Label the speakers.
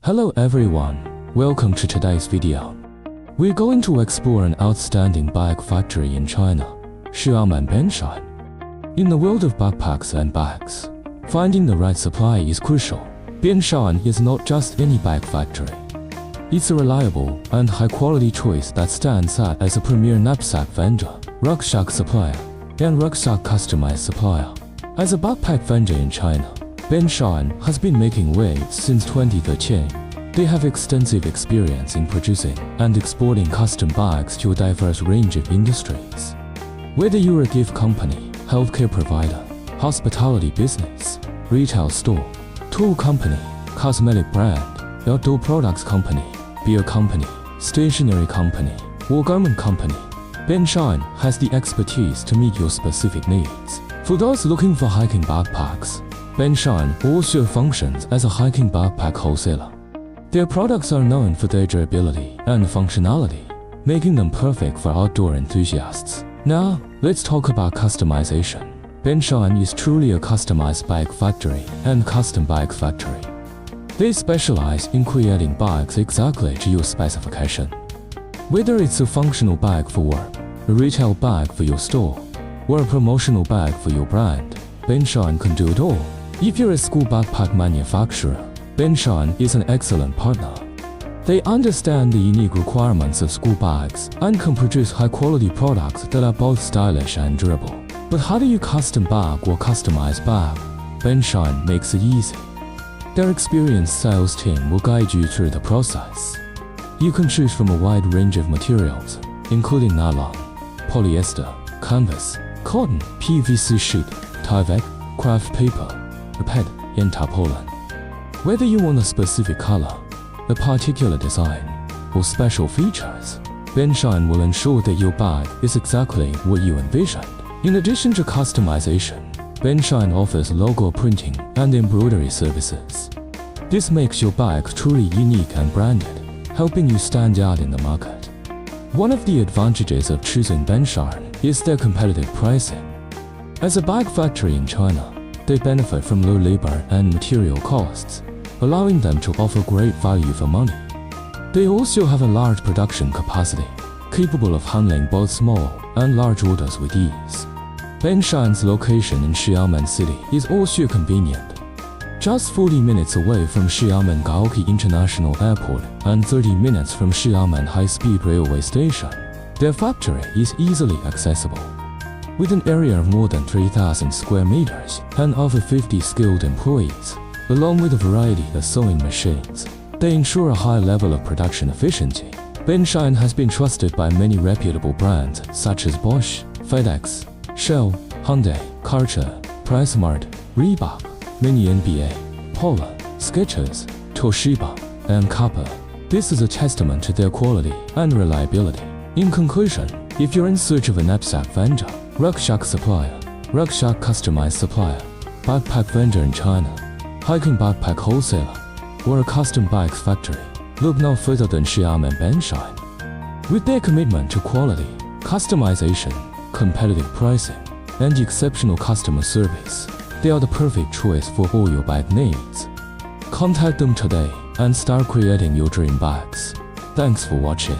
Speaker 1: Hello everyone, welcome to today's video. We're going to explore an outstanding bag factory in China, Xiamen Benshine. In the world of backpacks and bags, finding the right supply is crucial. Benshine is not just any bag factory. It's a reliable and high-quality choice that stands out as a premier knapsack vendor, rucksack supplier, and rucksack customized supplier. As a backpack vendor in China, Benshine has been making waves since 2013. They have extensive experience in producing and exporting custom bags to a diverse range of industries. Whether you're a gift company, healthcare provider, hospitality business, retail store, tool company, cosmetic brand, outdoor products company, beer company, stationery company, or garment company, Benshine has the expertise to meet your specific needs. For those looking for hiking backpacks, Benshine also functions as a hiking backpack wholesaler. Their products are known for their durability and functionality, making them perfect for outdoor enthusiasts. Now, let's talk about customization. Benshine is truly a customized bag factory and custom bag factory. They specialize in creating bags exactly to your specification. Whether it's a functional bag for work, a retail bag for your store, or a promotional bag for your brand, Benshine can do it all. If you're a school backpack manufacturer, Benshine is an excellent partner. They understand the unique requirements of school bags and can produce high-quality products that are both stylish and durable. But how do you custom bag or customize bag? Benshine makes it easy. Their experienced sales team will guide you through the process. You can choose from a wide range of materials, including nylon, polyester, canvas, cotton, PVC sheet, Tyvek, craft paper, PET, and tarpaulin. Whether you want a specific color, a particular design, or special features, Benshine will ensure that your bag is exactly what you envisioned. In addition to customization, Benshine offers logo printing and embroidery services. This makes your bag truly unique and branded, helping you stand out in the market. One of the advantages of choosing Benshine is their competitive pricing. As a bag factory in China, they benefit from low labor and material costs, allowing them to offer great value for money. They also have a large production capacity, capable of handling both small and large orders with ease. Benshine's location in Xiamen City is also convenient. Just 40 minutes away from Xiamen Gaoke International Airport and 30 minutes from Xiamen High-Speed Railway Station, their factory is easily accessible. With an area of more than 3,000 square meters and over 50 skilled employees, along with a variety of sewing machines, they ensure a high level of production efficiency. Benshine has been trusted by many reputable brands such as Bosch, FedEx, Shell, Hyundai, Karcher, PriceSmart, Reebok, Mini NBA, Polo, Skechers, Toshiba, and Kappa. This is a testament to their quality and reliability. In conclusion, if you're in search of a knapsack vendor, rucksack supplier, rucksack customized supplier, backpack vendor in China, hiking backpack wholesaler, or a custom bags factory, look no further than Xiamen Benshine. With their commitment to quality, customization, competitive pricing, and exceptional customer service, they are the perfect choice for all your bag needs. Contact them today and start creating your dream bags. Thanks for watching.